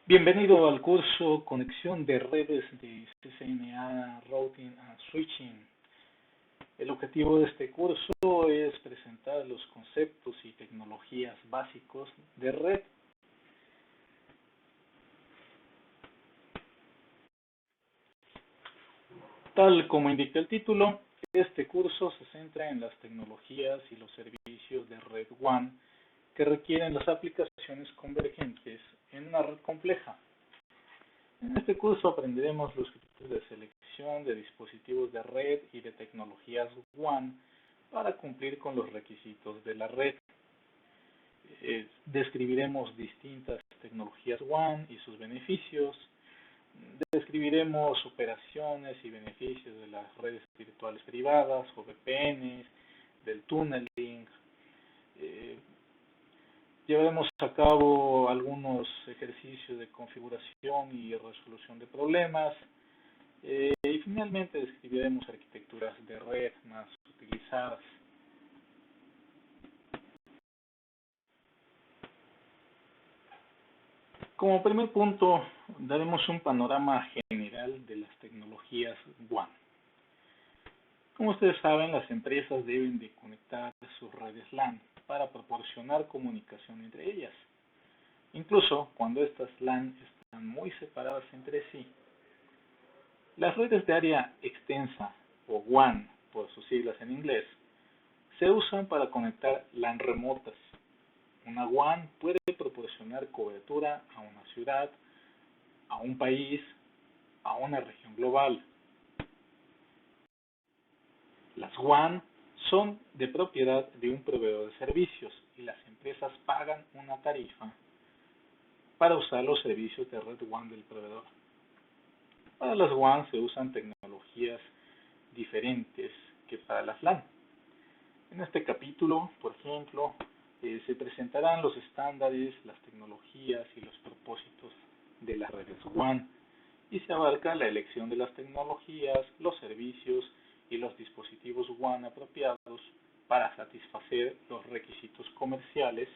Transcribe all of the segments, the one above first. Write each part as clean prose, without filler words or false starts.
Bienvenido al curso Conexión de Redes de CCNA Routing and Switching. El objetivo de este curso es presentar los conceptos y tecnologías básicos de red. Tal como indica el título, este curso se centra en las tecnologías y los servicios de red WAN que requieren las aplicaciones convergentes en una red compleja. En este curso aprenderemos los criterios de selección de dispositivos de red y de tecnologías WAN para cumplir con los requisitos de la red. Describiremos distintas tecnologías WAN y sus beneficios. Describiremos operaciones y beneficios de las redes virtuales privadas o VPNs, del tunneling. Llevaremos a cabo algunos ejercicios de configuración y resolución de problemas. Y finalmente describiremos arquitecturas de red más utilizadas. Como primer punto, daremos un panorama general de las tecnologías WAN. Como ustedes saben, las empresas deben de conectar sus redes LAN para proporcionar comunicación entre ellas. Incluso cuando estas LAN están muy separadas entre sí. Las redes de área extensa, o WAN por sus siglas en inglés, se usan para conectar LAN remotas. Una WAN puede proporcionar cobertura a una ciudad, a un país, a una región global. Las WAN son de propiedad de un proveedor de servicios y las empresas pagan una tarifa para usar los servicios de red WAN del proveedor. Para las WAN se usan tecnologías diferentes que para las LAN. En este capítulo, por ejemplo, se presentarán los estándares, las tecnologías y los propósitos de las redes WAN y se abarca la elección de las tecnologías, los servicios y los dispositivos WAN apropiados para satisfacer los requisitos comerciales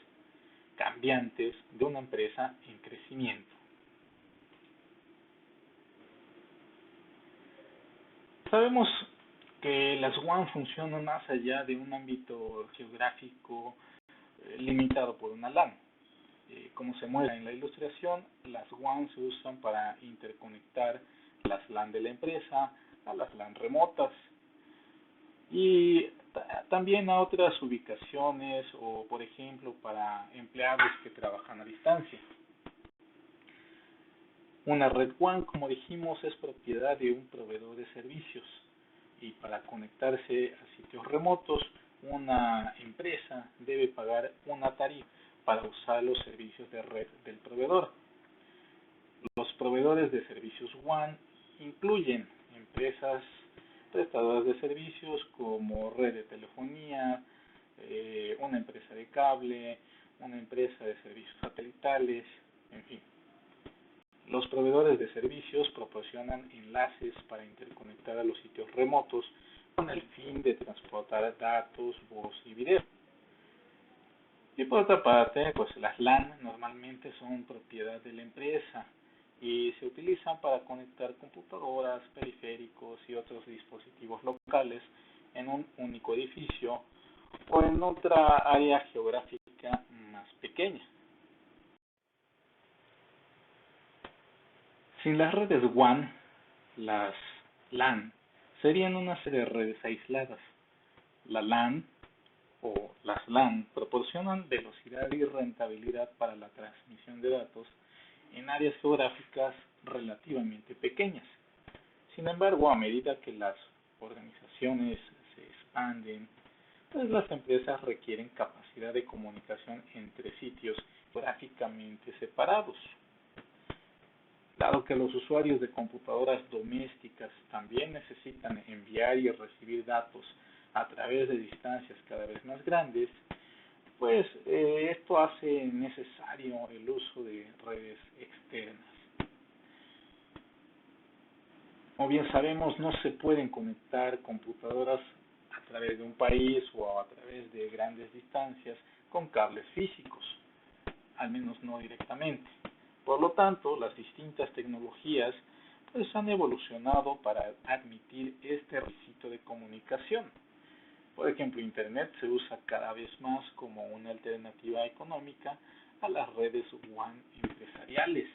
cambiantes de una empresa en crecimiento. Sabemos que las WAN funcionan más allá de un ámbito geográfico limitado por una LAN. Como se muestra en la ilustración, las WAN se usan para interconectar las LAN de la empresa a las LAN remotas y también a otras ubicaciones o, por ejemplo, para empleados que trabajan a distancia. Una red WAN, como dijimos, es propiedad de un proveedor de servicios y para conectarse a sitios remotos, una empresa debe pagar una tarifa para usar los servicios de red del proveedor. Los proveedores de servicios WAN incluyen empresas prestadoras de servicios como red de telefonía, una empresa de cable, una empresa de servicios satelitales, en fin. Los proveedores de servicios proporcionan enlaces para interconectar a los sitios remotos con el fin de transportar datos, voz y video. Y por otra parte, pues las LAN normalmente son propiedad de la empresa y se utilizan para conectar computadoras, periféricos y otros dispositivos locales en un único edificio o en otra área geográfica más pequeña. Sin las redes WAN, las LAN serían una serie de redes aisladas. La LAN o las LAN proporcionan velocidad y rentabilidad para la transmisión de datos en áreas geográficas relativamente pequeñas. Sin embargo, a medida que las organizaciones se expanden, pues las empresas requieren capacidad de comunicación entre sitios geográficamente separados. Dado que los usuarios de computadoras domésticas también necesitan enviar y recibir datos a través de distancias cada vez más grandes, pues esto hace necesario el uso de redes externas. Como bien sabemos, no se pueden conectar computadoras a través de un país o a través de grandes distancias con cables físicos, al menos no directamente. Por lo tanto, las distintas tecnologías pues han evolucionado para admitir este requisito de comunicación. Por ejemplo, Internet se usa cada vez más como una alternativa económica a las redes WAN empresariales.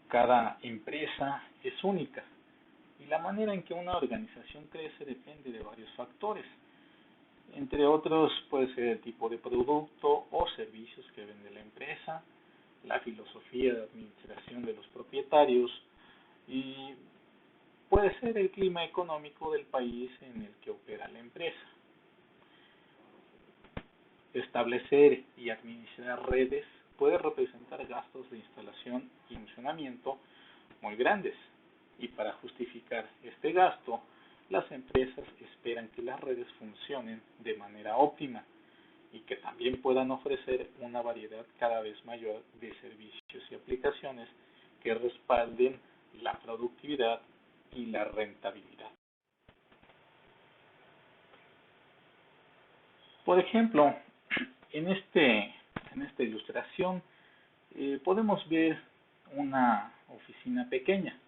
Cada empresa es única y la manera en que una organización crece depende de varios factores. Entre otros, puede ser el tipo de producto o servicios que vende la empresa, la filosofía de administración de los propietarios y puede ser el clima económico del país en el que opera la empresa. Establecer y administrar redes puede representar gastos de instalación y funcionamiento muy grandes, y para justificar este gasto, las empresas esperan que las redes funcionen de manera óptima y que también puedan ofrecer una variedad cada vez mayor de servicios y aplicaciones que respalden la productividad y la rentabilidad. Por ejemplo, en, en esta ilustración podemos ver una oficina pequeña,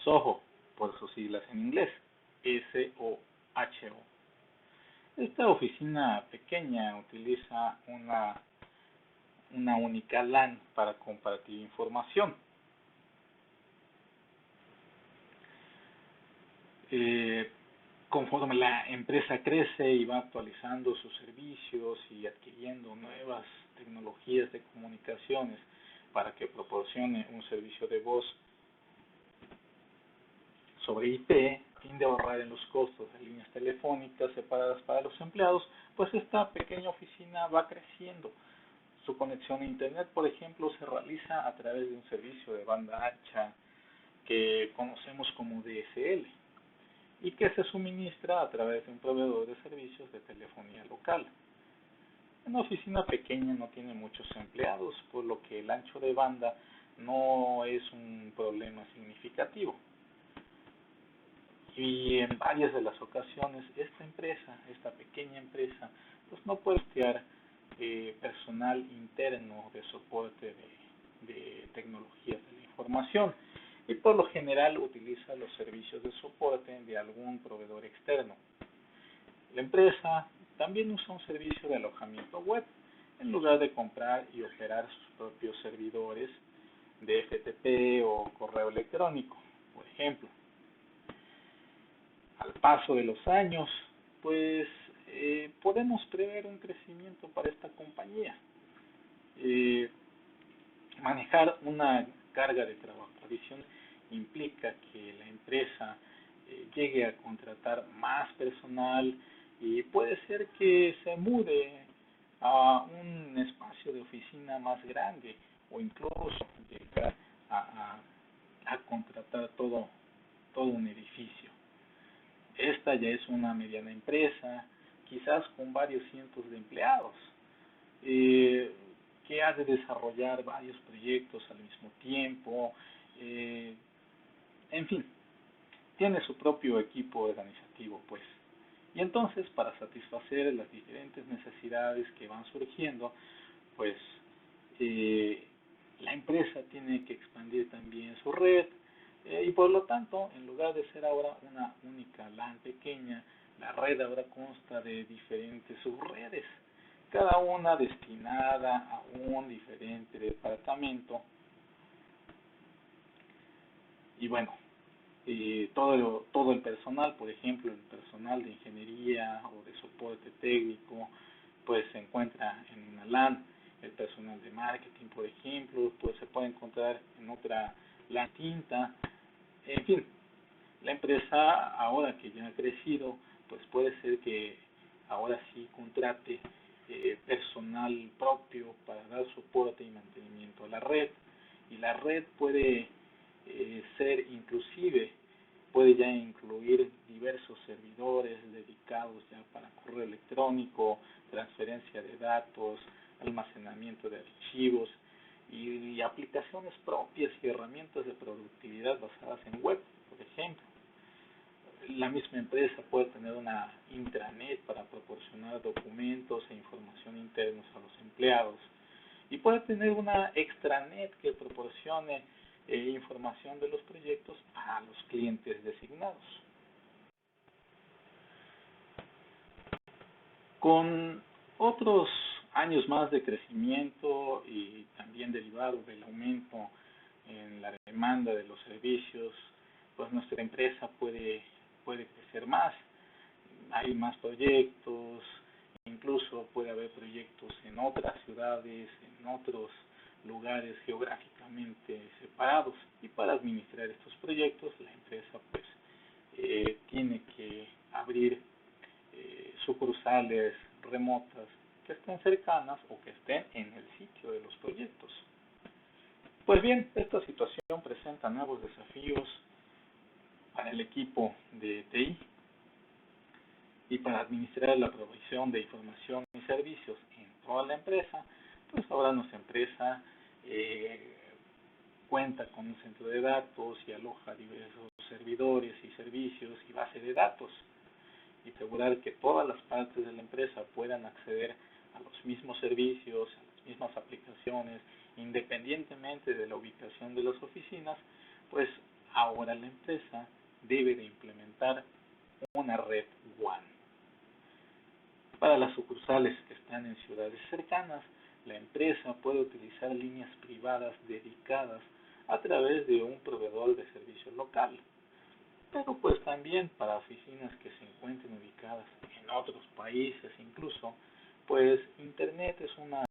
SOHO, por sus siglas en inglés, SOHO. Esta oficina pequeña utiliza una única LAN para compartir información. Eh, Conforme la empresa crece y va actualizando sus servicios y adquiriendo nuevas tecnologías de comunicaciones para que proporcione un servicio de voz sobre IP, tiende a ahorrar en los costos de líneas telefónicas separadas para los empleados, pues esta pequeña oficina va creciendo. Su conexión a Internet, por ejemplo, se realiza a través de un servicio de banda ancha que conocemos como DSL y que se suministra a través de un proveedor de servicios de telefonía local. Una oficina pequeña no tiene muchos empleados, por lo que el ancho de banda no es un problema significativo. Y en varias de las ocasiones esta pequeña empresa, pues no puede costear personal interno de soporte de tecnologías de la información y por lo general utiliza los servicios de soporte de algún proveedor externo. La empresa también usa un servicio de alojamiento web en lugar de comprar y operar sus propios servidores de FTP o correo electrónico, por ejemplo. Al paso de los años, pues podemos prever un crecimiento para esta compañía. Eh, Manejar una carga de trabajo adicional implica que la empresa llegue a contratar más personal y puede ser que se mude a un espacio de oficina más grande o incluso llegar a, a contratar todo un edificio. Esta ya es una mediana empresa, quizás con varios cientos de empleados, eh, que ha de desarrollar varios proyectos al mismo tiempo, eh, en fin, tiene su propio equipo organizativo, pues. Y entonces, para satisfacer las diferentes necesidades que van surgiendo, pues eh, la empresa tiene que expandir también su red y por lo tanto, en lugar de ser ahora una única LAN pequeña, la red ahora consta de diferentes subredes, cada una destinada a un diferente departamento. Y bueno, todo el personal, por ejemplo, el personal de ingeniería o de soporte técnico, pues se encuentra en una LAN. El personal de marketing, por ejemplo, pues se puede encontrar en otra LAN distinta. En fin, la empresa, ahora que ya ha crecido, pues puede ser que ahora sí contrate personal propio para dar soporte y mantenimiento a la red. Y la red puede ser inclusive, puede ya incluir diversos servidores dedicados ya para correo electrónico, transferencia de datos, almacenamiento de archivos y aplicaciones propias y herramientas de productividad basadas en web, por ejemplo. La misma empresa puede tener una intranet para proporcionar documentos e información internos a los empleados y puede tener una extranet que proporcione información de los proyectos a los clientes designados. Con otros años más de crecimiento y también derivado del aumento en la demanda de los servicios, pues nuestra empresa puede crecer más. Hay más proyectos, incluso puede haber proyectos en otras ciudades, en otros lugares geográficamente separados, y para administrar estos proyectos la empresa pues tiene que abrir sucursales remotas que estén cercanas o que estén en el sitio de los proyectos. Pues bien, esta situación presenta nuevos desafíos para el equipo de TI y para administrar la provisión de información y servicios en toda la empresa. Pues ahora nuestra empresa cuenta con un centro de datos y aloja diversos servidores y servicios y base de datos, y asegurar que todas las partes de la empresa puedan acceder a los mismos servicios, a las mismas aplicaciones, independientemente de la ubicación de las oficinas. Pues ahora la empresa debe de implementar una red WAN. Para las sucursales que están en ciudades cercanas, la empresa puede utilizar líneas privadas dedicadas a través de un proveedor de servicio local. Pero pues también para oficinas que se encuentren ubicadas en otros países incluso, pues Internet es una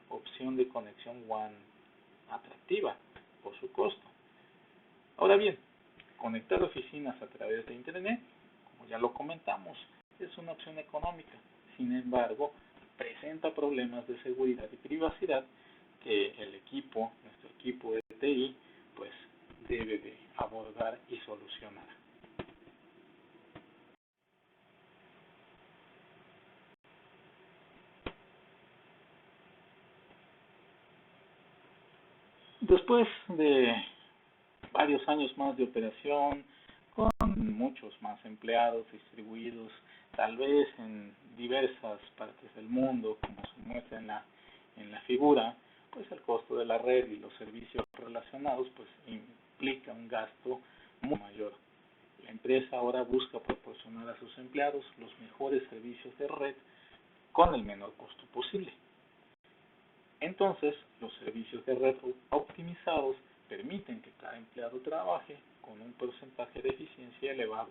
opción de conexión WAN atractiva por su costo. Ahora bien, conectar oficinas a través de Internet, como ya lo comentamos, es una opción económica. Sin embargo, presenta problemas de seguridad y privacidad que nuestro equipo de TI, pues debe de abordar y solucionar. Después de varios años más de operación, con muchos más empleados distribuidos tal vez en diversas partes del mundo, como se muestra en la figura, pues el costo de la red y los servicios relacionados pues implica un gasto muy mayor. La empresa ahora busca proporcionar a sus empleados los mejores servicios de red con el menor costo posible. Entonces, los servicios de red optimizados permiten que cada empleado trabaje con un porcentaje de eficiencia elevado.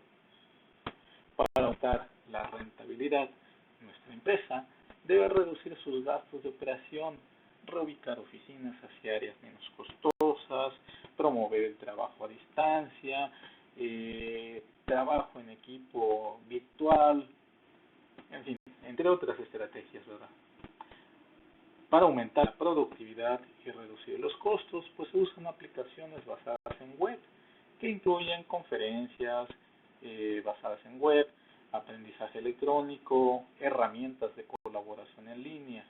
Para aumentar la rentabilidad, nuestra empresa debe reducir sus gastos de operación, reubicar oficinas hacia áreas menos costosas, promover el trabajo a distancia, trabajo en equipo virtual, en fin, entre otras estrategias, ¿verdad? Para aumentar la productividad y reducir los costos, pues se usan aplicaciones basadas en web, que incluyen conferencias basadas en web, aprendizaje electrónico, herramientas de colaboración en línea.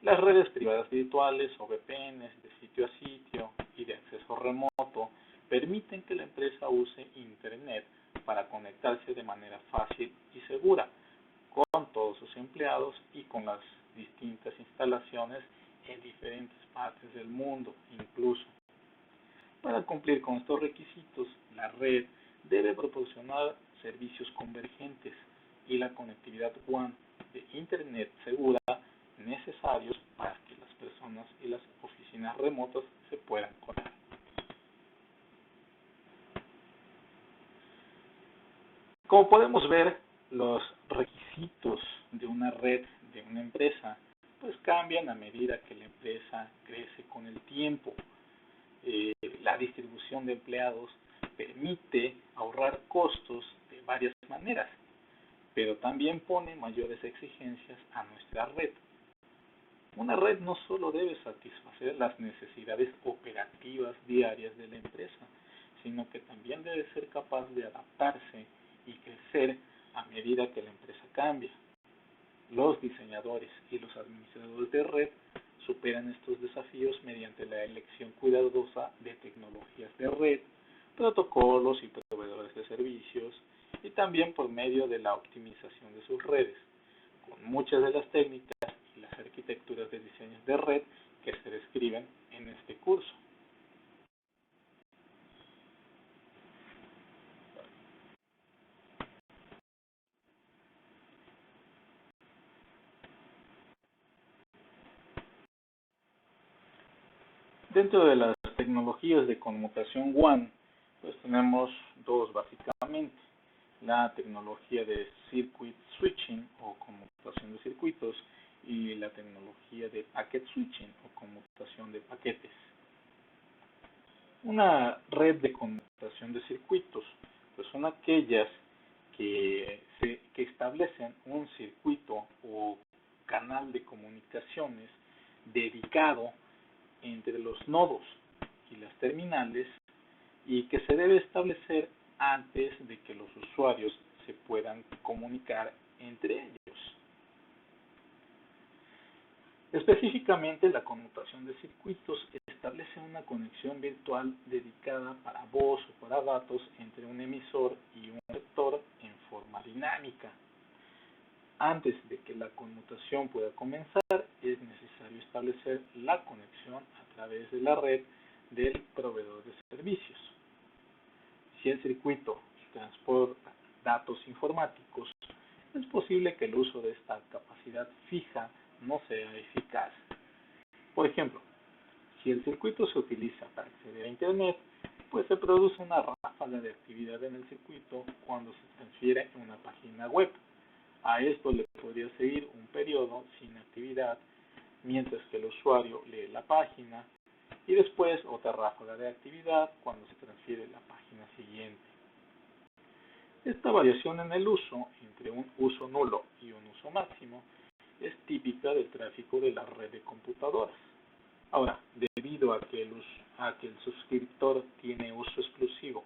Las redes privadas virtuales o VPNs de sitio a sitio y de acceso remoto permiten que la empresa use Internet para conectarse de manera fácil y segura con todos sus empleados y con las distintas instalaciones en diferentes partes del mundo. Incluso para cumplir con estos requisitos, la red debe proporcionar servicios convergentes y la conectividad WAN de Internet segura necesarios para que las personas y las oficinas remotas se puedan conectar. Como podemos ver, los requisitos de una red, de una empresa, pues cambian a medida que la empresa crece con el tiempo. La distribución de empleados permite ahorrar costos de varias maneras, pero también pone mayores exigencias a nuestra red. Una red no solo debe satisfacer las necesidades operativas diarias de la empresa, sino que también debe ser capaz de adaptarse y crecer a medida que la empresa cambia. Los diseñadores y los administradores de red superan estos desafíos mediante la elección cuidadosa de tecnologías de red, protocolos y proveedores de servicios, y también por medio de la optimización de sus redes. Con muchas de las técnicas y las arquitecturas arquitecturas de diseños de red que se describen en este curso. Dentro de las tecnologías de conmutación WAN, pues tenemos dos básicamente: la tecnología de circuit switching o conmutación de circuitos y la tecnología de packet switching o conmutación de paquetes. Una red de conmutación de circuitos pues son aquellas que establecen un circuito o canal de comunicaciones dedicado entre los nodos y las terminales y que se debe establecer antes de que los usuarios se puedan comunicar entre ellos. Específicamente, la conmutación de circuitos establece una conexión virtual dedicada para voz o para datos entre un emisor y un receptor en forma dinámica. Antes de que la conmutación pueda comenzar, es necesario establecer la conexión a través de la red del proveedor de servicios. Si el circuito transporta datos informáticos, es posible que el uso de esta capacidad fija no sea eficaz. Por ejemplo, si el circuito se utiliza para acceder a Internet, pues se produce una ráfaga de actividad en el circuito cuando se transfiere una página web. A esto le podría seguir un periodo sin actividad mientras que el usuario lee la página y después otra ráfaga de actividad cuando se transfiere la página siguiente. Esta variación en el uso entre un uso nulo y un uso máximo es típica del tráfico de la red de computadoras. Ahora, debido a que el suscriptor tiene uso exclusivo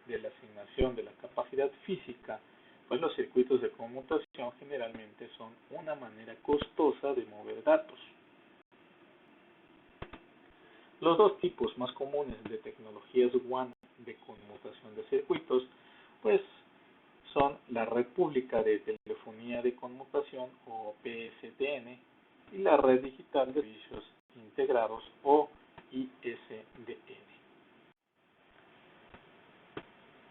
de la asignación de la capacidad física, pues los circuitos de conmutación generalmente son una manera costosa de mover datos. Los dos tipos más comunes de tecnologías WAN de conmutación de circuitos, pues son la red pública de telefonía de conmutación o PSTN y la red digital de servicios integrados o ISDN.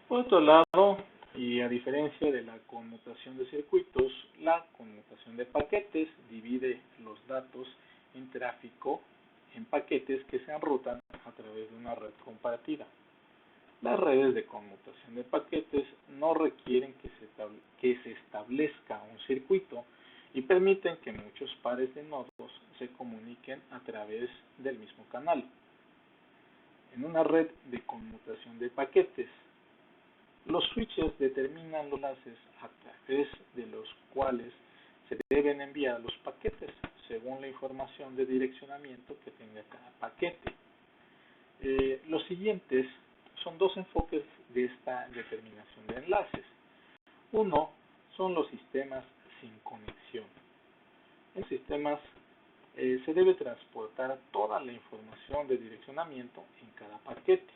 Por otro lado, y a diferencia de la conmutación de circuitos, la conmutación de paquetes divide los datos en tráfico en paquetes que se enrutan a través de una red compartida. Las redes de conmutación de paquetes no requieren que se establezca un circuito y permiten que muchos pares de nodos se comuniquen a través del mismo canal. En una red de conmutación de paquetes, los switches determinan los enlaces a través de los cuales se deben enviar los paquetes según la información de direccionamiento que tenga cada paquete. Los siguientes son dos enfoques de esta determinación de enlaces. Uno son los sistemas sin conexión. En sistemas se debe transportar toda la información de direccionamiento en cada paquete.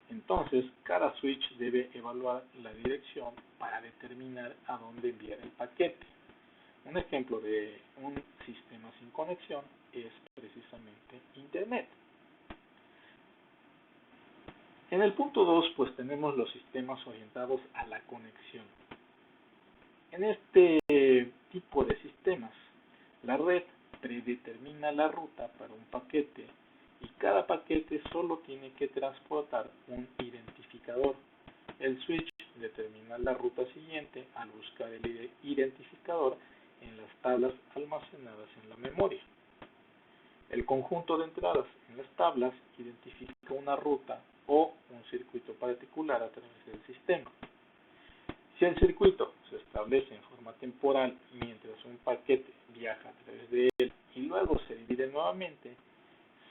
Entonces, cada switch debe evaluar la dirección para determinar a dónde enviar el paquete. Un ejemplo de un sistema sin conexión es precisamente Internet. En el punto 2, pues tenemos los sistemas orientados a la conexión. En este tipo de sistemas, la red predetermina la ruta para un paquete y cada paquete solo tiene que transportar un identificador. El switch determina la ruta siguiente al buscar el identificador en las tablas almacenadas en la memoria. El conjunto de entradas en las tablas identifica una ruta o un circuito particular a través del sistema. Si el circuito se establece en forma temporal mientras un paquete viaja a través de él y luego se divide nuevamente,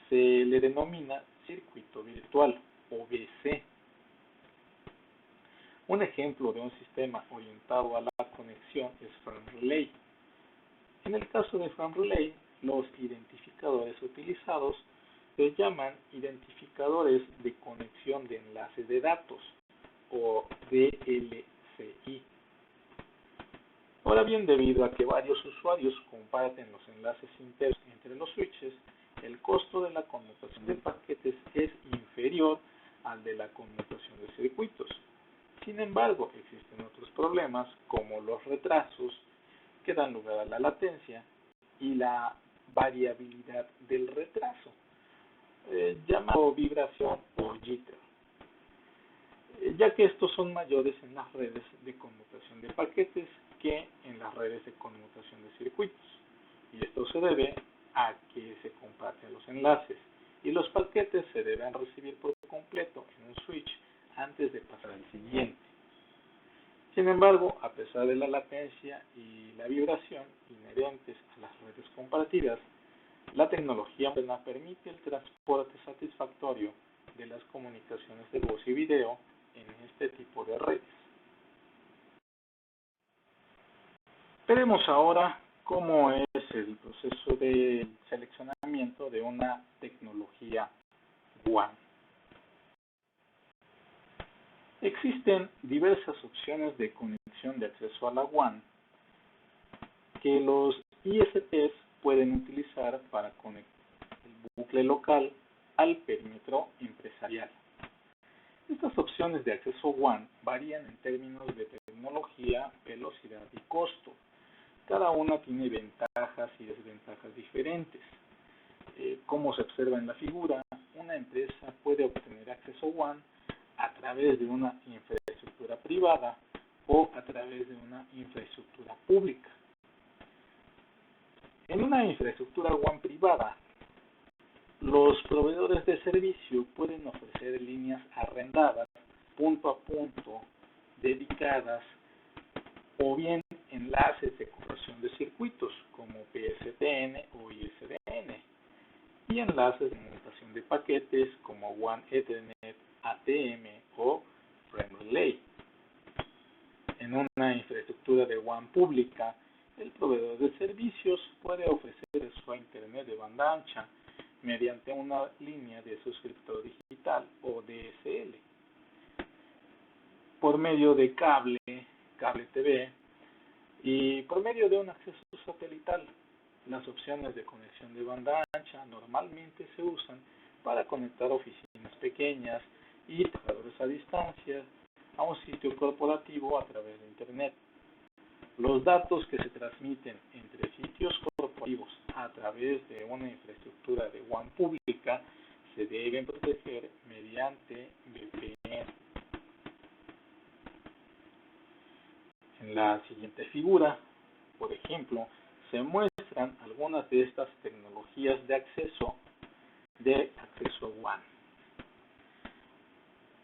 se le denomina circuito virtual o VC. Un ejemplo de un sistema orientado a la conexión es Frame Relay. En el caso de Frame Relay, los identificadores utilizados se llaman identificadores de conexión de enlace de datos o DLCI. Ahora bien, debido a que varios usuarios comparten los enlaces internos entre los switches, el costo de la conmutación de paquetes es inferior al de la conmutación de circuitos. Sin embargo, existen otros problemas como los retrasos que dan lugar a la latencia y la variabilidad del retraso, llamado vibración o jitter, ya que estos son mayores en las redes de conmutación de paquetes que en las redes de conmutación de circuitos. Y esto se debe a que se comparten los enlaces y los paquetes se deben recibir por completo en un switch antes de pasar al siguiente. Sin embargo, a pesar de la latencia y la vibración inherentes a las redes compartidas, la tecnología moderna permite el transporte satisfactorio de las comunicaciones de voz y video en este tipo de redes. Veremos ahora cómo es el proceso de seleccionamiento de una tecnología WAN. Existen diversas opciones de conexión de acceso a la WAN que los ISPs pueden utilizar para conectar el bucle local al perímetro empresarial. Estas opciones de acceso WAN varían en términos de tecnología, velocidad y costo. Cada una tiene ventajas y desventajas diferentes. Como se observa en la figura, una empresa puede obtener acceso WAN a través de una infraestructura privada o a través de una infraestructura pública. En una infraestructura WAN privada, los proveedores de servicio pueden ofrecer líneas arrendadas, punto a punto, dedicadas, o bien enlaces de corrección de circuitos como PSTN o ISDN, y enlaces de mutación de paquetes como WAN Ethernet, ATM o Frame Relay. En una infraestructura de WAN pública, el proveedor de servicios puede ofrecer su Internet de banda ancha mediante una línea de suscriptor digital o DSL, por medio de cable TV y por medio de un acceso satelital. Las opciones de conexión de banda ancha normalmente se usan para conectar oficinas pequeñas y trabajadores a distancia a un sitio corporativo a través de Internet. Los datos que se transmiten entre sitios corporativos a través de una infraestructura de WAN pública se deben proteger mediante VPN. En la siguiente figura, por ejemplo, se muestran algunas de estas tecnologías de acceso WAN.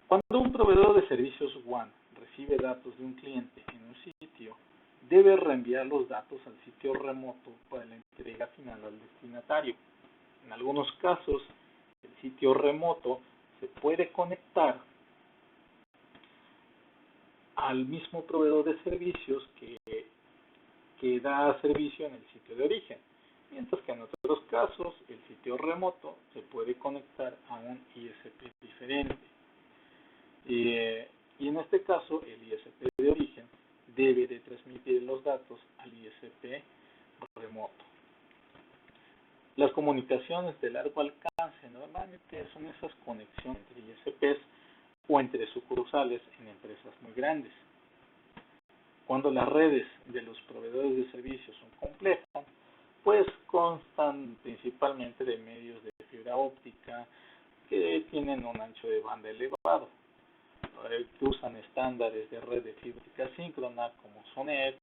Cuando un proveedor de servicios WAN recibe datos de un cliente en un sitio, debe reenviar los datos al sitio remoto para la entrega final al destinatario. En algunos casos, el sitio remoto se puede conectar al mismo proveedor de servicios que da servicio en el sitio de origen, mientras que en otros casos el sitio remoto se puede conectar a un ISP diferente. Y en este caso el ISP de origen debe de transmitir los datos al ISP remoto. Las comunicaciones de largo alcance normalmente son esas conexiones entre ISPs o entre sucursales en empresas muy grandes. Cuando las redes de los proveedores de servicios son complejas, pues constan principalmente de medios de fibra óptica que tienen un ancho de banda elevado, que usan estándares de red de fibra óptica síncrona como SONET,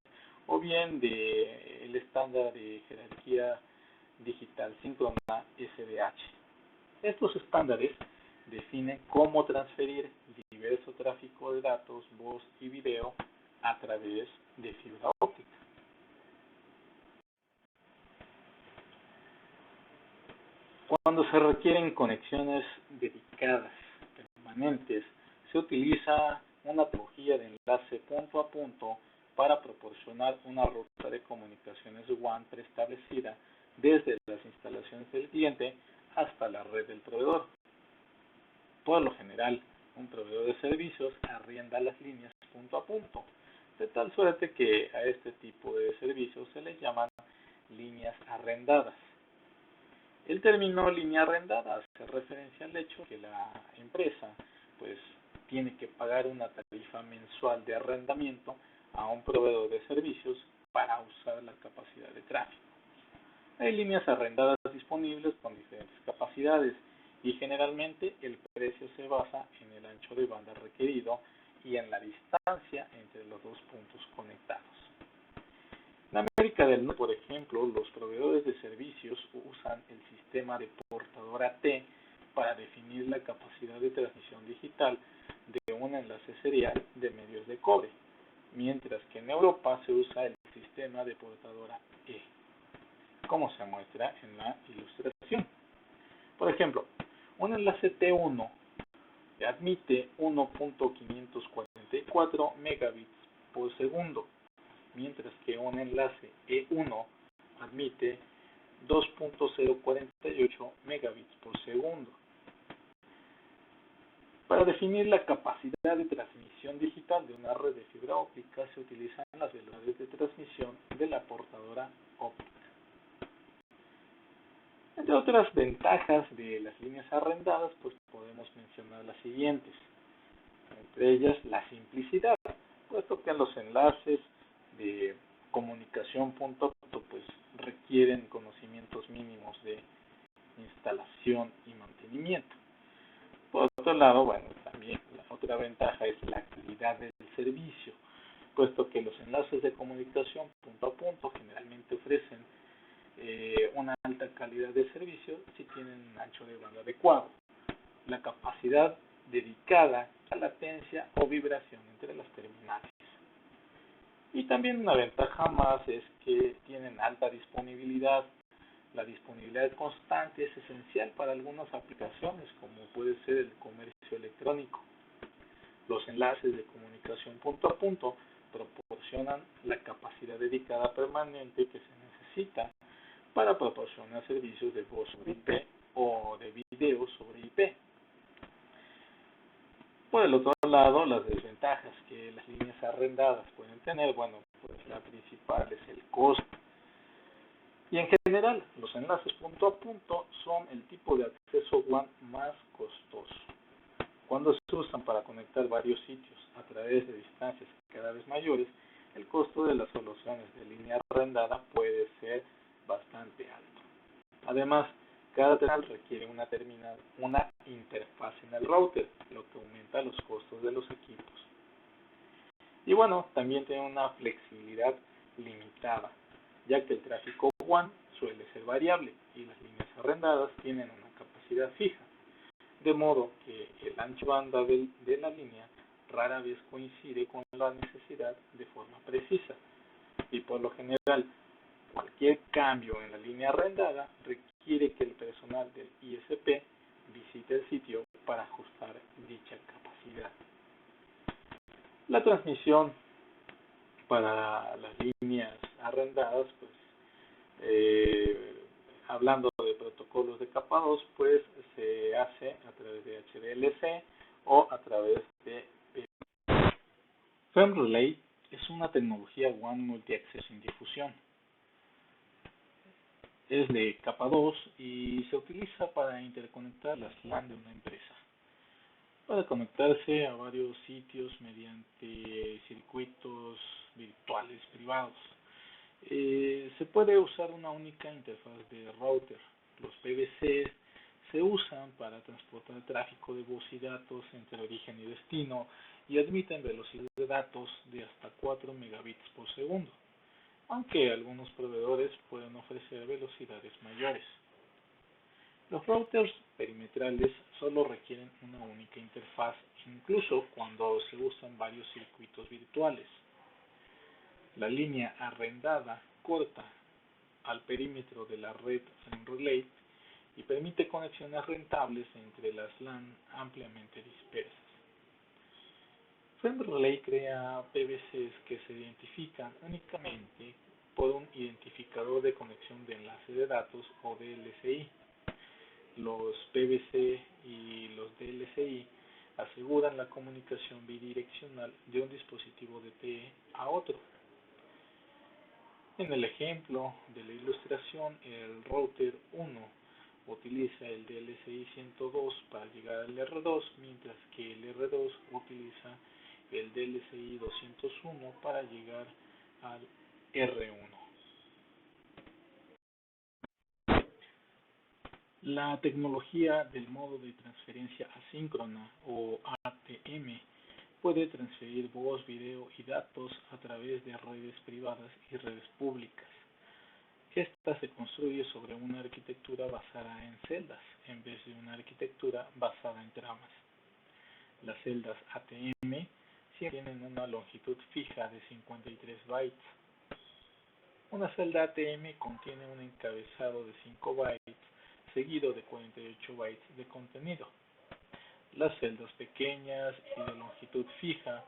o bien el estándar de jerarquía digital síncrona SDH. Estos estándares definen cómo transferir diverso tráfico de datos, voz y video a través de fibra óptica. Cuando se requieren conexiones dedicadas permanentes, se utiliza una tecnología de enlace punto a punto para proporcionar una ruta de comunicaciones WAN preestablecida desde las instalaciones del cliente hasta la red del proveedor. Por lo general, un proveedor de servicios arrienda las líneas punto a punto, de tal suerte que a este tipo de servicios se les llaman líneas arrendadas. El término línea arrendada hace referencia al hecho que la empresa pues tiene que pagar una tarifa mensual de arrendamiento a un proveedor de servicios para usar la capacidad de tráfico. Hay líneas arrendadas disponibles con diferentes capacidades y generalmente el precio se basa en el ancho de banda requerido y en la distancia entre los dos puntos conectados. En América del Norte, por ejemplo, los proveedores de servicios usan el sistema de portadora T para definir la capacidad de transmisión digital de un enlace serial de medios de cobre, mientras que en Europa se usa el sistema de portadora E, como se muestra en la ilustración. Por ejemplo, un enlace T1 admite 1.544 megabits por segundo, mientras que un enlace E1 admite 2.048 megabits por segundo. Para definir la capacidad de transmisión digital de una red de fibra óptica se utilizan las velocidades de transmisión de la portadora óptica. Entre otras ventajas de las líneas arrendadas, pues podemos mencionar las siguientes. Entre ellas, la simplicidad, puesto que los enlaces de comunicación punto a punto pues requieren conocimientos mínimos de instalación y mantenimiento. Por otro lado, bueno, también la otra ventaja es la calidad del servicio, puesto que los enlaces de comunicación punto a punto generalmente ofrecen una alta calidad de servicio si tienen un ancho de banda adecuado, la capacidad dedicada a latencia o vibración entre las terminales. Y también una ventaja más es que tienen alta disponibilidad. La disponibilidad constante es esencial para algunas aplicaciones, como puede ser el comercio electrónico. Los enlaces de comunicación punto a punto proporcionan la capacidad dedicada permanente que se necesita para proporcionar servicios de voz sobre IP o de video sobre IP. Por el otro lado, las desventajas que las líneas arrendadas pueden tener, bueno, pues la principal es el costo. Y en general, los enlaces punto a punto son el tipo de acceso WAN más costoso. Cuando se usan para conectar varios sitios a través de distancias cada vez mayores, el costo de las soluciones de línea arrendada puede ser bastante alto. Además, cada terminal requiere una interfaz en el router, lo que aumenta los costos de los equipos. Y bueno, también tiene una flexibilidad limitada, ya que el tráfico WAN suele ser variable y las líneas arrendadas tienen una capacidad fija, de modo que el ancho banda de la línea rara vez coincide con la necesidad de forma precisa, y por lo general cualquier cambio en la línea arrendada requiere que el personal del ISP visite el sitio para ajustar dicha capacidad. La transmisión para las líneas arrendadas, pues hablando de protocolos de capa 2, pues se hace a través de HDLC o a través de FemRelay. Es una tecnología WAN multiacceso sin difusión. Es de capa 2 y se utiliza para interconectar las LAN de una empresa, para conectarse a varios sitios mediante circuitos virtuales privados. Se puede usar una única interfaz de router. Los PVC se usan para transportar tráfico de voz y datos entre origen y destino y admiten velocidades de datos de hasta 4 megabits por segundo, aunque algunos proveedores pueden ofrecer velocidades mayores. Los routers perimetrales solo requieren una única interfaz, incluso cuando se usan varios circuitos virtuales. La línea arrendada corta al perímetro de la red FemRelay y permite conexiones rentables entre las LAN ampliamente dispersas. FemRelay crea PVCs que se identifican únicamente por un identificador de conexión de enlace de datos o DLCI. Los PVC y los DLCI aseguran la comunicación bidireccional de un dispositivo de TE a otro. En el ejemplo de la ilustración, el router 1 utiliza el DLCI 102 para llegar al R2, mientras que el R2 utiliza el DLCI 201 para llegar al R1. La tecnología del modo de transferencia asíncrona o ATM puede transferir voz, video y datos a través de redes privadas y redes públicas. Esta se construye sobre una arquitectura basada en celdas, en vez de una arquitectura basada en tramas. Las celdas ATM tienen una longitud fija de 53 bytes. Una celda ATM contiene un encabezado de 5 bytes seguido de 48 bytes de contenido. Las celdas pequeñas y de longitud fija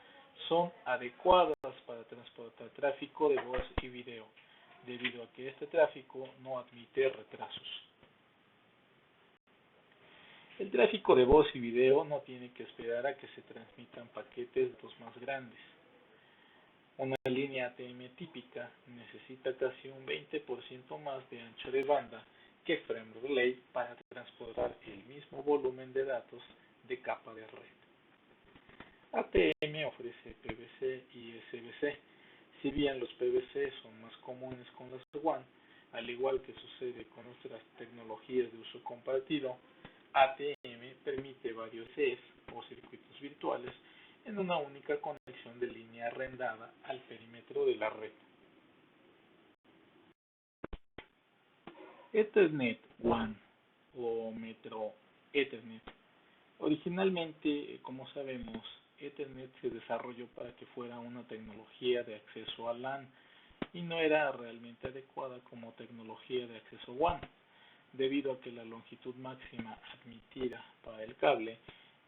son adecuadas para transportar tráfico de voz y video, debido a que este tráfico no admite retrasos. El tráfico de voz y video no tiene que esperar a que se transmitan paquetes de datos más grandes. Una línea ATM típica necesita casi un 20% más de ancho de banda que frame relay para transportar el mismo volumen de datos de capa de red. ATM ofrece PVC y SVC. Si bien los PVC son más comunes con las WAN, al igual que sucede con otras tecnologías de uso compartido, ATM permite varios CEs o circuitos virtuales en una única conexión de línea arrendada al perímetro de la red. Ethernet WAN o Metro Ethernet. Originalmente, como sabemos, Ethernet se desarrolló para que fuera una tecnología de acceso a LAN y no era realmente adecuada como tecnología de acceso WAN, debido a que la longitud máxima admitida para el cable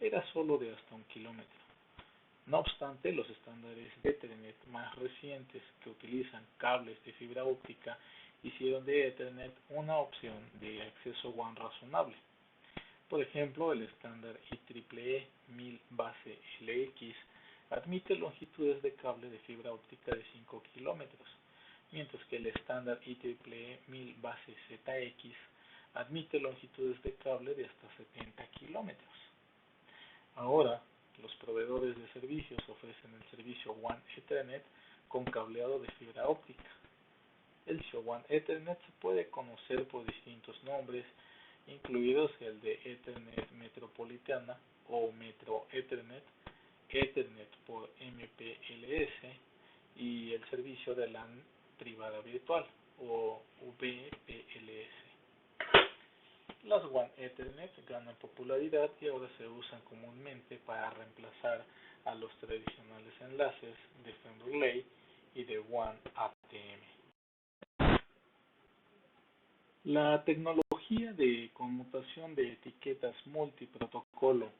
era solo de hasta 1 kilómetro. No obstante, los estándares de Ethernet más recientes que utilizan cables de fibra óptica hicieron de Ethernet una opción de acceso WAN razonable. Por ejemplo, el estándar IEEE 1000 base LX admite longitudes de cable de fibra óptica de 5 kilómetros, mientras que el estándar IEEE 1000 base ZX admite longitudes de cable de hasta 70 kilómetros. Ahora, los proveedores de servicios ofrecen el servicio WAN Ethernet con cableado de fibra óptica. El servicio WAN Ethernet se puede conocer por distintos nombres, incluidos el de Ethernet Metropolitana o Metro Ethernet, Ethernet por MPLS y el servicio de LAN privada virtual o VPLS. Las WAN Ethernet ganan popularidad y ahora se usan comúnmente para reemplazar a los tradicionales enlaces de frame relay y de WAN ATM. La tecnología de conmutación de etiquetas multiprotocolo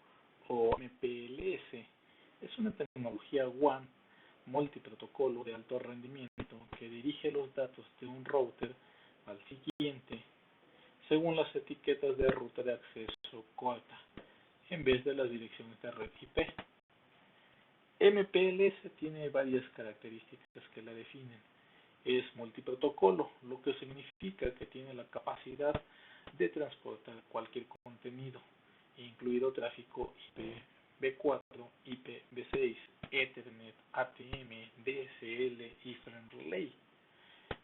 o MPLS es una tecnología WAN multiprotocolo de alto rendimiento que dirige los datos de un router al siguiente según las etiquetas de ruta de acceso corta, en vez de las direcciones de red IP. MPLS tiene varias características que la definen. Es multiprotocolo, lo que significa que tiene la capacidad de transportar cualquier contenido, incluido tráfico IPv4, IPv6, Ethernet, ATM, DSL y frame relay.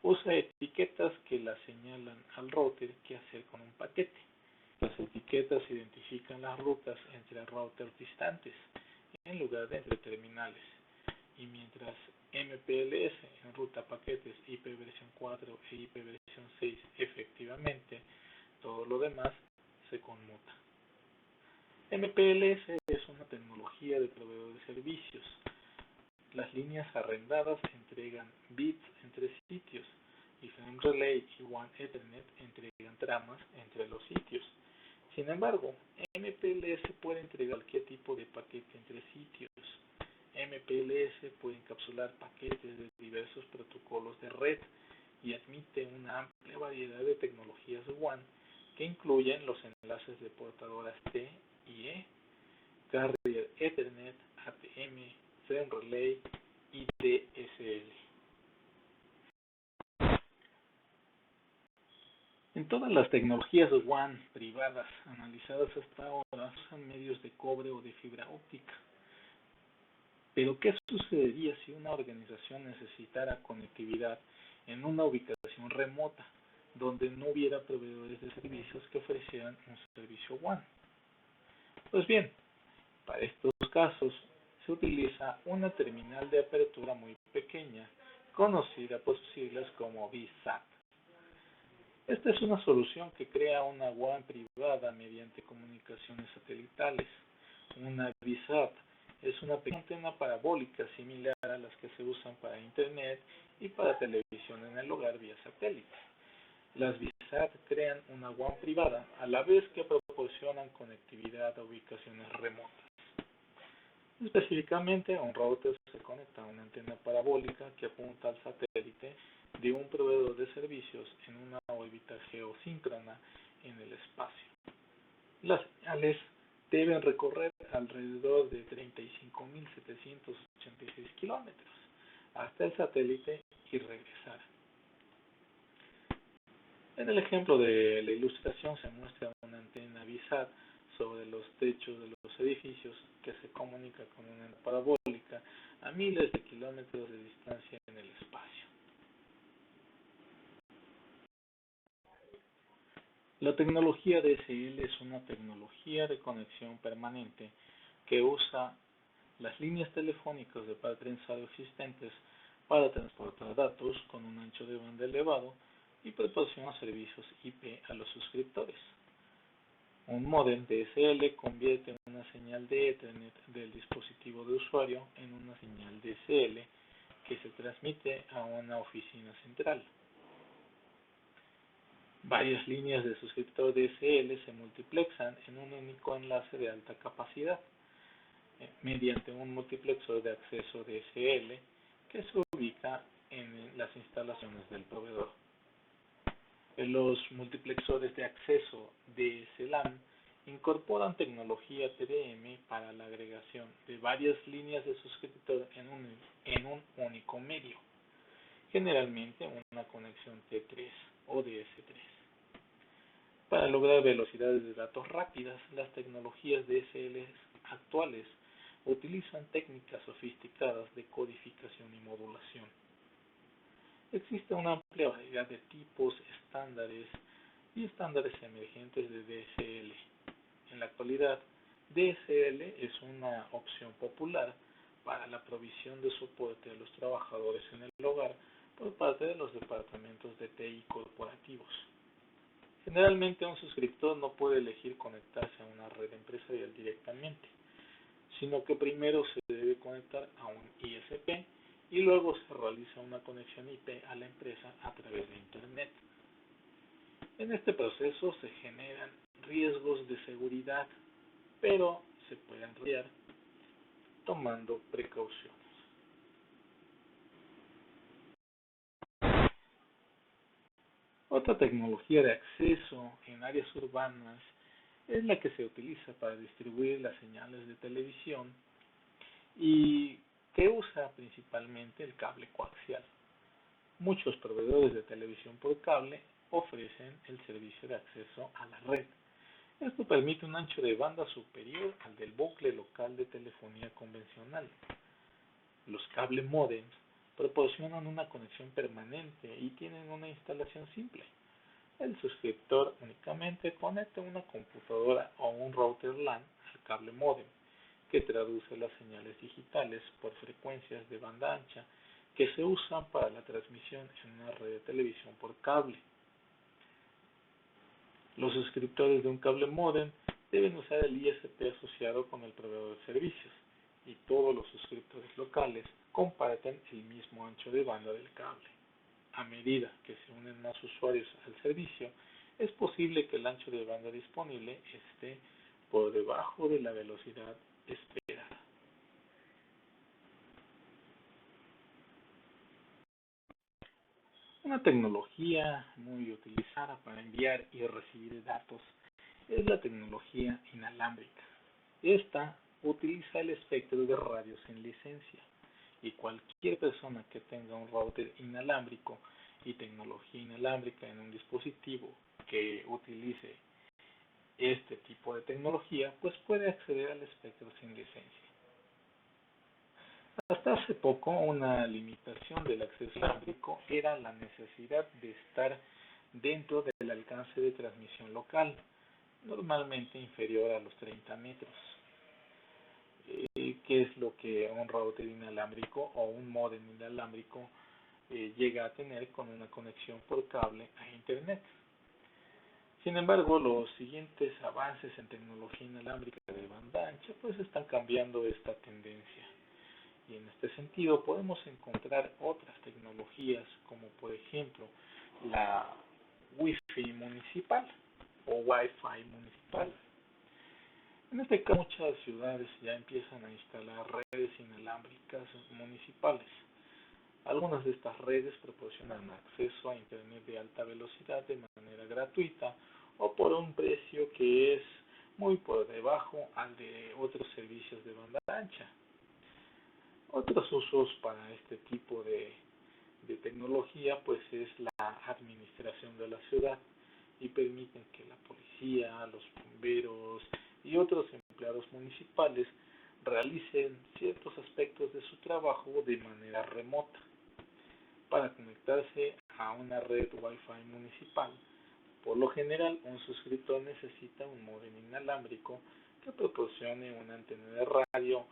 Usa etiquetas que la señalan al router qué hacer con un paquete. Las etiquetas identifican las rutas entre routers distantes, en lugar de entre terminales. Y mientras MPLS enruta paquetes IPv4 e IPv6 efectivamente, todo lo demás se conmuta. MPLS es una tecnología de proveedor de servicios. Las líneas arrendadas entregan bits entre sitios y Frame Relay y WAN Ethernet entregan tramas entre los sitios. Sin embargo, MPLS puede entregar cualquier tipo de paquete entre sitios. MPLS puede encapsular paquetes de diversos protocolos de red y admite una amplia variedad de tecnologías WAN que incluyen los enlaces de portadoras T y E, Carrier Ethernet, ATM, Frame Relay y DSL. En todas las tecnologías WAN privadas analizadas hasta ahora usan medios de cobre o de fibra óptica. Pero ¿qué sucedería si una organización necesitara conectividad en una ubicación remota, donde no hubiera proveedores de servicios que ofrecieran un servicio WAN? Pues bien, para estos casos se utiliza una terminal de apertura muy pequeña, conocida por sus siglas como VSAT. Esta es una solución que crea una WAN privada mediante comunicaciones satelitales. Una VSAT es una pequeña antena parabólica similar a las que se usan para Internet y para televisión en el hogar vía satélite. Las VSAT crean una WAN privada a la vez que proporcionan conectividad a ubicaciones remotas. Específicamente, un router se conecta a una antena parabólica que apunta al satélite de un proveedor de servicios en una órbita geosíncrona en el espacio. Las señales deben recorrer alrededor de 35.786 kilómetros hasta el satélite y regresar. En el ejemplo de la ilustración se muestra una antena VSAT sobre los techos de los edificios que se comunica con una antena parabólica a miles de kilómetros de distancia en el espacio. La tecnología DSL es una tecnología de conexión permanente que usa las líneas telefónicas de par trenzado existentes para transportar datos con un ancho de banda elevado y proporciona servicios IP a los suscriptores. Un módem DSL convierte una señal de Ethernet del dispositivo de usuario en una señal DSL que se transmite a una oficina central. Varias líneas de suscriptor DSL se multiplexan en un único enlace de alta capacidad mediante un multiplexor de acceso DSL que se ubica en las instalaciones del proveedor. Los multiplexores de acceso DSLAM incorporan tecnología TDM para la agregación de varias líneas de suscriptor en un único medio, generalmente una conexión T3 o DS3. Para lograr velocidades de datos rápidas, las tecnologías DSL actuales utilizan técnicas sofisticadas de codificación y modulación. Existe una amplia variedad de tipos, estándares y estándares emergentes de DSL. En la actualidad, DSL es una opción popular para la provisión de soporte a los trabajadores en el hogar por parte de los departamentos de TI corporativos. Generalmente un suscriptor no puede elegir conectarse a una red empresarial directamente, sino que primero se debe conectar a un ISP y luego se realiza una conexión IP a la empresa a través de Internet. En este proceso se generan riesgos de seguridad, pero se pueden remediar tomando precauciones. Otra tecnología de acceso en áreas urbanas es la que se utiliza para distribuir las señales de televisión y que usa principalmente el cable coaxial. Muchos proveedores de televisión por cable ofrecen el servicio de acceso a la red. Esto permite un ancho de banda superior al del bucle local de telefonía convencional. Los cable modems proporcionan una conexión permanente y tienen una instalación simple. El suscriptor únicamente conecta una computadora o un router LAN al cable modem, que traduce las señales digitales por frecuencias de banda ancha que se usan para la transmisión en una red de televisión por cable. Los suscriptores de un cable modem deben usar el ISP asociado con el proveedor de servicios, y todos los suscriptores locales comparten el mismo ancho de banda del cable. A medida que se unen más usuarios al servicio, es posible que el ancho de banda disponible esté por debajo de la velocidad esperada. Una tecnología muy utilizada para enviar y recibir datos es la tecnología inalámbrica. Esta utiliza el espectro de radio sin licencia, y cualquier persona que tenga un router inalámbrico y tecnología inalámbrica en un dispositivo que utilice este tipo de tecnología, pues puede acceder al espectro sin licencia. Hasta hace poco, una limitación del acceso inalámbrico era la necesidad de estar dentro del alcance de transmisión local, normalmente inferior a los 30 metros. ¿Qué es lo que un router inalámbrico o un módem inalámbrico llega a tener con una conexión por cable a Internet? Sin embargo, los siguientes avances en tecnología inalámbrica de banda ancha pues están cambiando esta tendencia. Y en este sentido podemos encontrar otras tecnologías como por ejemplo la Wi-Fi municipal o Wi-Fi municipal. En este caso muchas ciudades ya empiezan a instalar redes inalámbricas municipales. Algunas de estas redes proporcionan acceso a Internet de alta velocidad de manera gratuita o por un precio que es muy por debajo al de otros servicios de banda ancha. Otros usos para este tipo de tecnología pues es la administración de la ciudad y permiten que la policía, los bomberos y otros empleados municipales realicen ciertos aspectos de su trabajo de manera remota. Para conectarse a una red Wi-Fi municipal, por lo general un suscriptor necesita un módem inalámbrico que proporcione una antena de radio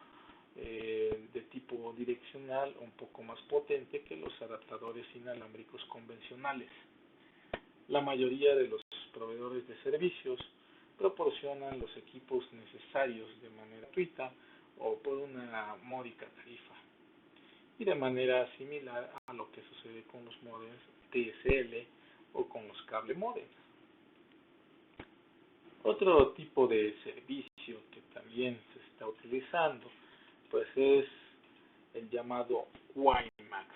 de tipo direccional un poco más potente que los adaptadores inalámbricos convencionales. La mayoría de los proveedores de servicios proporcionan los equipos necesarios de manera gratuita o por una módica tarifa, y de manera similar a lo que sucede con los modems DSL o con los cable modems. Otro tipo de servicio que también se está utilizando pues es el llamado WiMAX.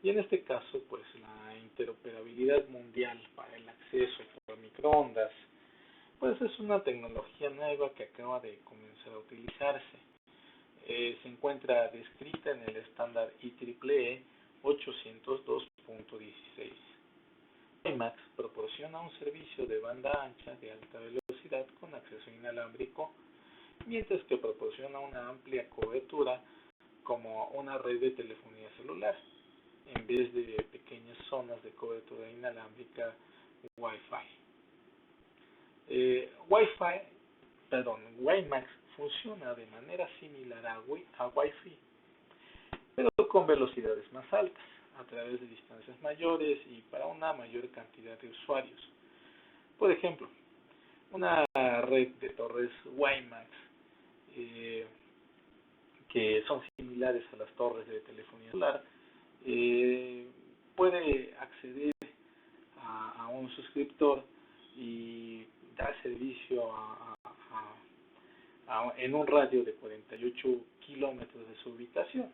Y en este caso, pues la interoperabilidad mundial para el acceso por microondas, pues es una tecnología nueva que acaba de comenzar a utilizarse. Se encuentra descrita en el estándar IEEE 802.16. WiMAX proporciona un servicio de banda ancha de alta velocidad con acceso inalámbrico, mientras que proporciona una amplia cobertura como una red de telefonía celular, en vez de pequeñas zonas de cobertura inalámbrica Wi-Fi. WiMAX funciona de manera similar a Wi-Fi, pero con velocidades más altas, a través de distancias mayores y para una mayor cantidad de usuarios. Por ejemplo, una red de torres WiMAX que son similares a las torres de telefonía celular, puede acceder a un suscriptor y dar servicio en un radio de 48 kilómetros de su ubicación.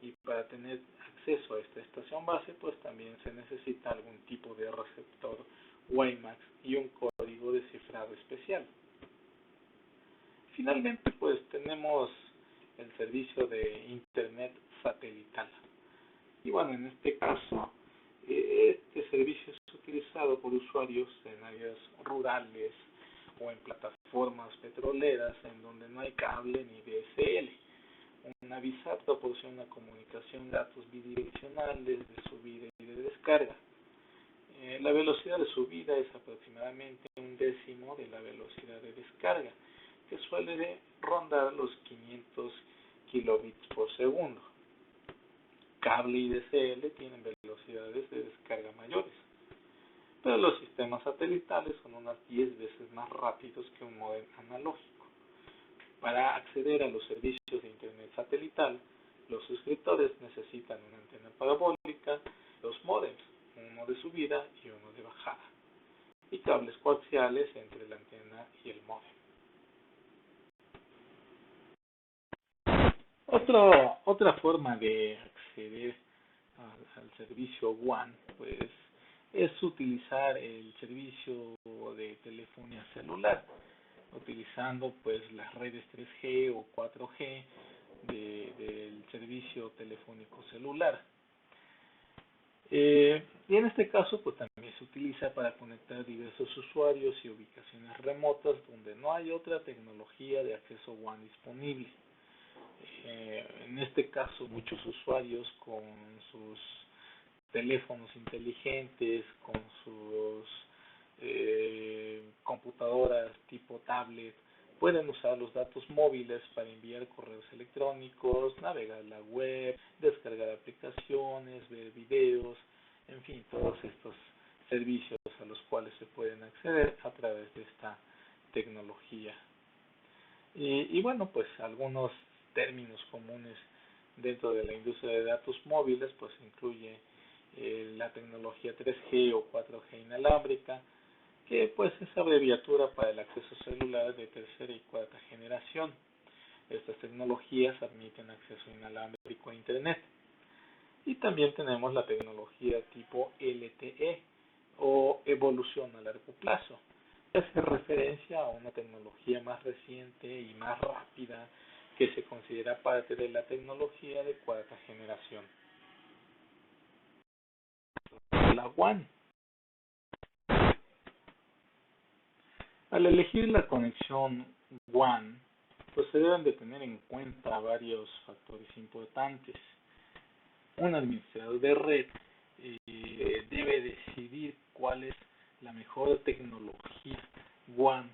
Y para tener acceso a esta estación base, pues también se necesita algún tipo de receptor WiMAX y un código de cifrado especial. Finalmente, pues tenemos el servicio de Internet satelital. Y bueno, en este caso, este servicio es utilizado por usuarios en áreas rurales o en plataformas petroleras en donde no hay cable ni DSL. Una VSAT proporciona comunicación de datos bidireccionales de subida y de descarga. La velocidad de subida es aproximadamente un décimo de la velocidad de descarga, que suele rondar los 500 kilobits por segundo. Cable y DSL tienen velocidades de descarga mayores, pero los sistemas satelitales son unas 10 veces más rápidos que un módem analógico. Para acceder a los servicios de Internet satelital, los suscriptores necesitan una antena parabólica, dos módems, uno de subida y uno de bajada, y cables coaxiales entre la antena y el módem. Otra forma de acceder al servicio WAN pues es utilizar el servicio de telefonía celular. utilizando pues las redes 3G o 4G del servicio telefónico celular. Y en este caso pues también se utiliza para conectar diversos usuarios y ubicaciones remotas donde no hay otra tecnología de acceso WAN disponible. En este caso muchos usuarios con sus teléfonos inteligentes, con sus computadoras tipo tablet, pueden usar los datos móviles para enviar correos electrónicos, navegar la web, descargar aplicaciones, ver videos, en fin, todos estos servicios a los cuales se pueden acceder a través de esta tecnología. Y bueno, pues algunos términos comunes dentro de la industria de datos móviles, pues incluye la tecnología 3G o 4G inalámbrica, que pues es abreviatura para el acceso celular de tercera y cuarta generación. Estas tecnologías admiten acceso inalámbrico a Internet. Y también tenemos la tecnología tipo LTE o evolución a largo plazo. Hace referencia a una tecnología más reciente y más rápida que se considera parte de la tecnología de cuarta generación. La WAN. Al elegir la conexión WAN, pues se deben de tener en cuenta varios factores importantes. Un administrador de red debe decidir cuál es la mejor tecnología WAN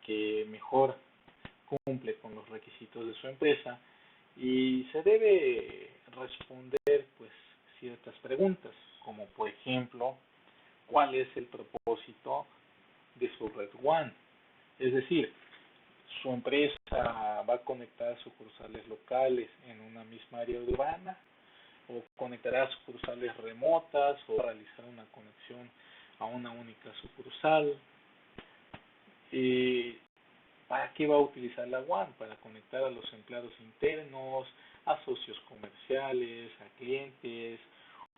que mejor cumple con los requisitos de su empresa y se debe responder pues ciertas preguntas, como por ejemplo, ¿cuál es el propósito de su red WAN? Es decir, su empresa va a conectar sucursales locales en una misma área urbana o conectará sucursales remotas o realizar una conexión a una única sucursal. ¿Para qué va a utilizar la WAN? Para conectar a los empleados internos, a socios comerciales, a clientes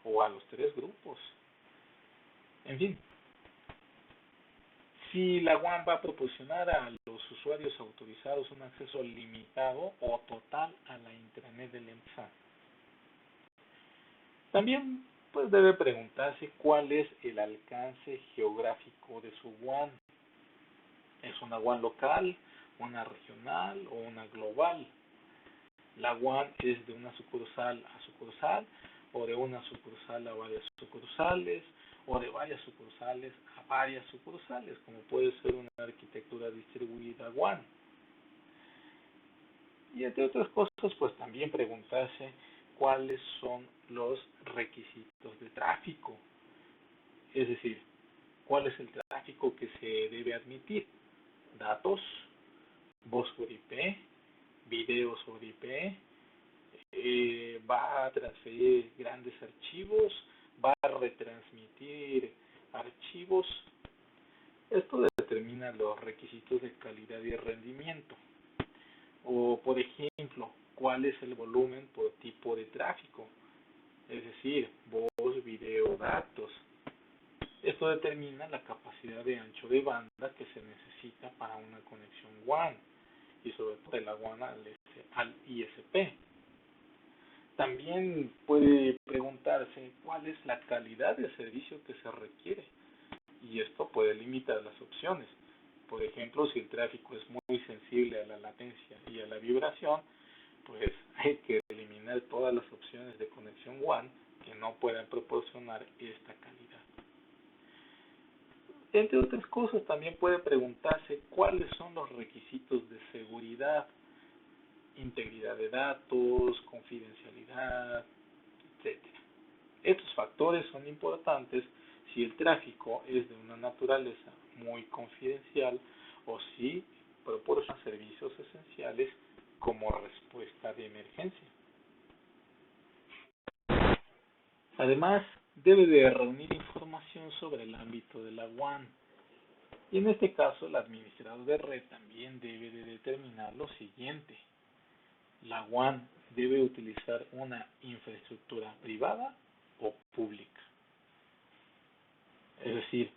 o a los tres grupos. En fin, si la WAN va a proporcionar a los usuarios autorizados un acceso limitado o total a la intranet de la empresa. También pues debe preguntarse cuál es el alcance geográfico de su WAN. ¿Es una WAN local, una regional o una global? La WAN es de una sucursal a sucursal o de una sucursal a varias sucursales o de varias sucursales a varias sucursales, como puede ser una arquitectura distribuida WAN. Y entre otras cosas, pues también preguntarse cuáles son los requisitos de tráfico, es decir, cuál es el tráfico que se debe admitir, datos, voz por IP, video sobre IP, va a transferir grandes archivos, va a retransmitir archivos. Esto determina los requisitos de calidad y rendimiento. O, por ejemplo, cuál es el volumen por tipo de tráfico, es decir, voz, video, datos. Esto determina la capacidad de ancho de banda que se necesita para una conexión WAN y sobre todo de la WAN al ISP. También puede preguntarse cuál es la calidad de servicio que se requiere y esto puede limitar las opciones. Por ejemplo, si el tráfico es muy sensible a la latencia y a la vibración, pues hay que eliminar todas las opciones de conexión WAN que no puedan proporcionar esta calidad. Entre otras cosas, también puede preguntarse cuáles son los requisitos de seguridad, integridad de datos, confidencialidad, etc. Estos factores son importantes si el tráfico es de una naturaleza muy confidencial o si proporciona servicios esenciales como respuesta de emergencia. Además, debe de reunir información sobre el ámbito de la WAN. Y en este caso, el administrador de red también debe de determinar lo siguiente. La WAN debe utilizar una infraestructura privada o pública. Es decir,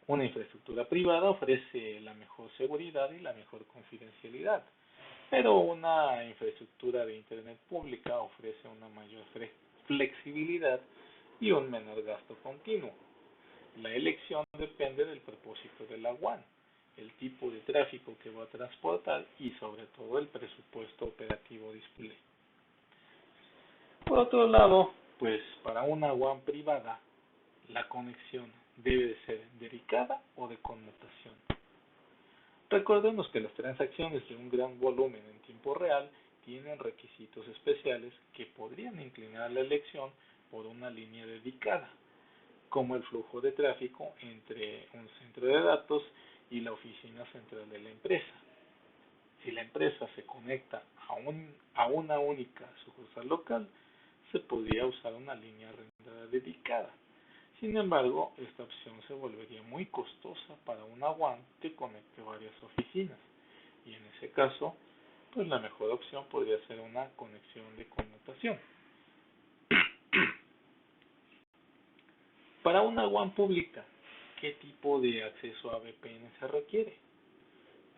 Una infraestructura privada ofrece la mejor seguridad y la mejor confidencialidad, pero una infraestructura de Internet pública ofrece una mayor flexibilidad y un menor gasto continuo. La elección depende del propósito de la WAN, el tipo de tráfico que va a transportar y sobre todo el presupuesto operativo disponible. Por otro lado, pues para una WAN privada, la conexión debe de ser dedicada o de conmutación. Recordemos que las transacciones de un gran volumen en tiempo real tienen requisitos especiales que podrían inclinar la elección por una línea dedicada, como el flujo de tráfico entre un centro de datos y la oficina central de la empresa. Si la empresa se conecta a una única sucursal local, se podría usar una línea arrendada dedicada. Sin embargo, esta opción se volvería muy costosa para una WAN que conecte varias oficinas, y en ese caso, pues la mejor opción podría ser una conexión de conmutación. Para una WAN pública, ¿qué tipo de acceso a VPN se requiere?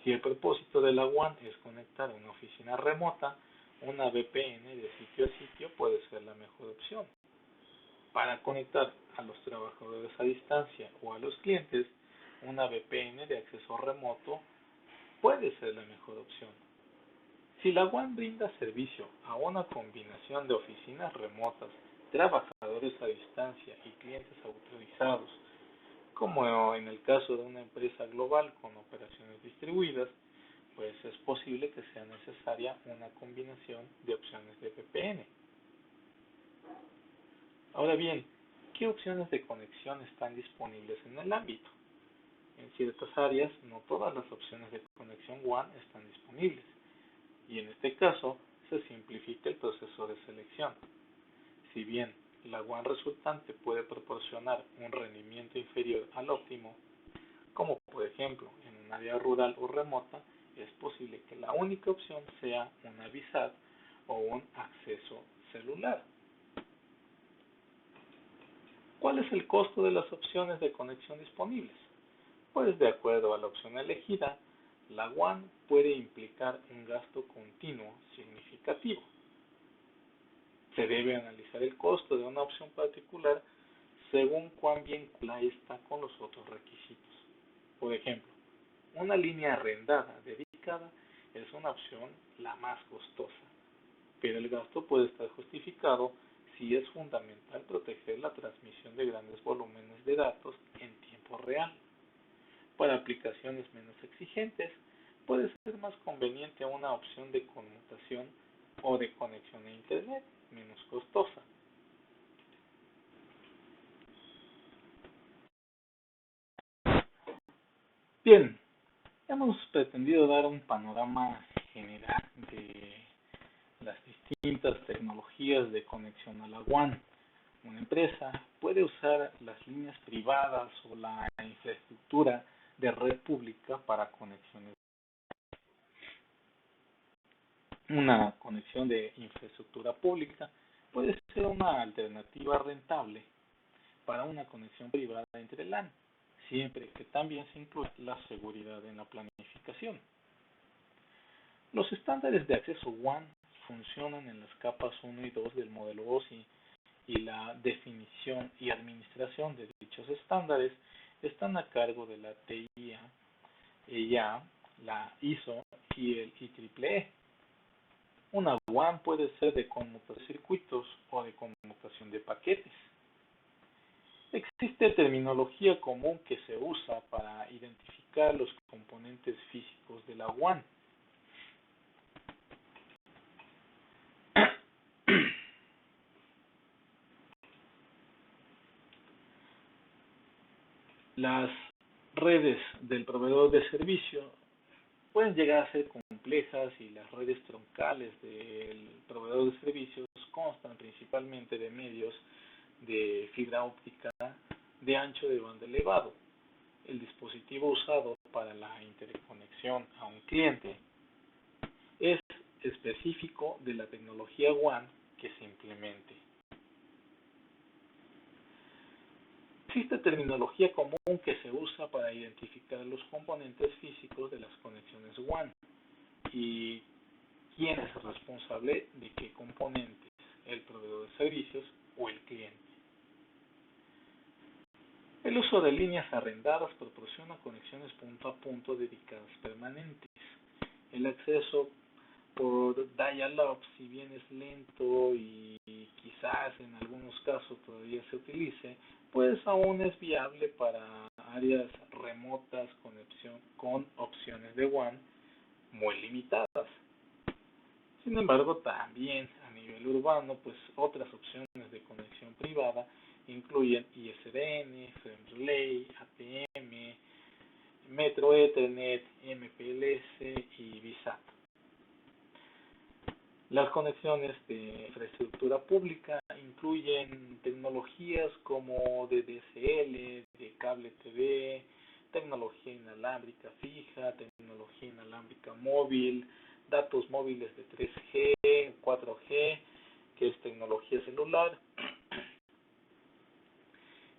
Si el propósito de la WAN es conectar a una oficina remota, una VPN de sitio a sitio puede ser la mejor opción. Para conectar a los trabajadores a distancia o a los clientes, una VPN de acceso remoto puede ser la mejor opción. Si la WAN brinda servicio a una combinación de oficinas remotas, trabajadores a distancia y clientes autorizados, como en el caso de una empresa global con operaciones distribuidas, pues es posible que sea necesaria una combinación de opciones de VPN. Ahora bien, ¿qué opciones de conexión están disponibles en el ámbito? En ciertas áreas, no todas las opciones de conexión WAN están disponibles, y en este caso se simplifica el proceso de selección. Si bien la WAN resultante puede proporcionar un rendimiento inferior al óptimo, como por ejemplo en un área rural o remota, es posible que la única opción sea una VSAT o un acceso celular. ¿Cuál es el costo de las opciones de conexión disponibles? Pues de acuerdo a la opción elegida, la WAN puede implicar un gasto continuo significativo. Se debe analizar el costo de una opción particular según cuán vinculada está con los otros requisitos. Por ejemplo, una línea arrendada dedicada es una opción la más costosa, pero el gasto puede estar justificado si es fundamental proteger la transmisión de grandes volúmenes de datos en tiempo real. Para aplicaciones menos exigentes, puede ser más conveniente una opción de conmutación o de conexión a Internet menos costosa. Bien, hemos pretendido dar un panorama general de las distintas tecnologías de conexión a la WAN. Una empresa puede usar las líneas privadas o la infraestructura de red pública para conexiones. Una conexión de infraestructura pública puede ser una alternativa rentable para una conexión privada entre LAN, siempre que también se incluya la seguridad en la planificación. Los estándares de acceso WAN funcionan en las capas 1 y 2 del modelo OSI, y la definición y administración de dichos estándares están a cargo de la TIA, la ISO y el IEEE. Una WAN puede ser de conmutación de circuitos o de conmutación de paquetes. Existe terminología común que se usa para identificar los componentes físicos de la WAN. Las redes del proveedor de servicio pueden llegar a ser complejas, y las redes troncales del proveedor de servicios constan principalmente de medios de fibra óptica de ancho de banda elevado. El dispositivo usado para la interconexión a un cliente es específico de la tecnología WAN que se implemente. Existe terminología común que se usa para identificar los componentes físicos de las conexiones WAN y quién es el responsable de qué componentes, el proveedor de servicios o el cliente. El uso de líneas arrendadas proporciona conexiones punto a punto dedicadas permanentes. El acceso por dial-up, si bien es lento y quizás en algunos casos todavía se utilice, pues aún es viable para áreas remotas con opciones de WAN muy limitadas. Sin embargo, también a nivel urbano, pues otras opciones de conexión privada incluyen ISDN, Frame Relay, APM, Metro Ethernet, MPLS y VSAT. Las conexiones de infraestructura pública incluyen tecnologías como DSL, de cable TV, tecnología inalámbrica fija, tecnología inalámbrica móvil, datos móviles de 3G, 4G, que es tecnología celular.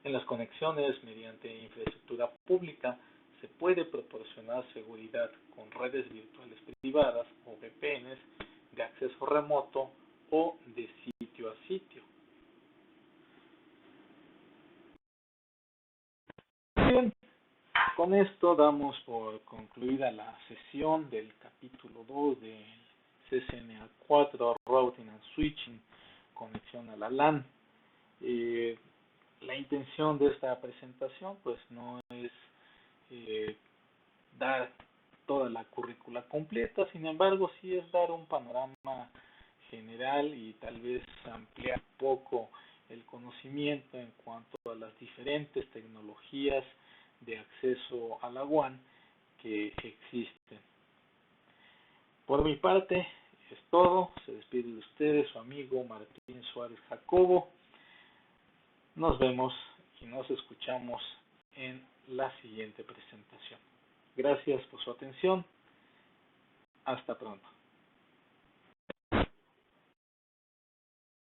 En las conexiones mediante infraestructura pública se puede proporcionar seguridad con redes virtuales privadas o VPNs de acceso remoto o de sitio a sitio. Bien, con esto damos por concluida la sesión del capítulo 2 del CCNA4 Routing and Switching, conexión a la LAN. La intención de esta presentación pues no es dar toda la currícula completa, sin embargo sí es dar un panorama general y tal vez ampliar un poco el conocimiento en cuanto a las diferentes tecnologías de acceso a la WAN que existen. Por mi parte es todo, se despide de ustedes su amigo Martín Suárez Jacobo. Nos vemos y nos escuchamos en la siguiente presentación. Gracias por su atención. Hasta pronto.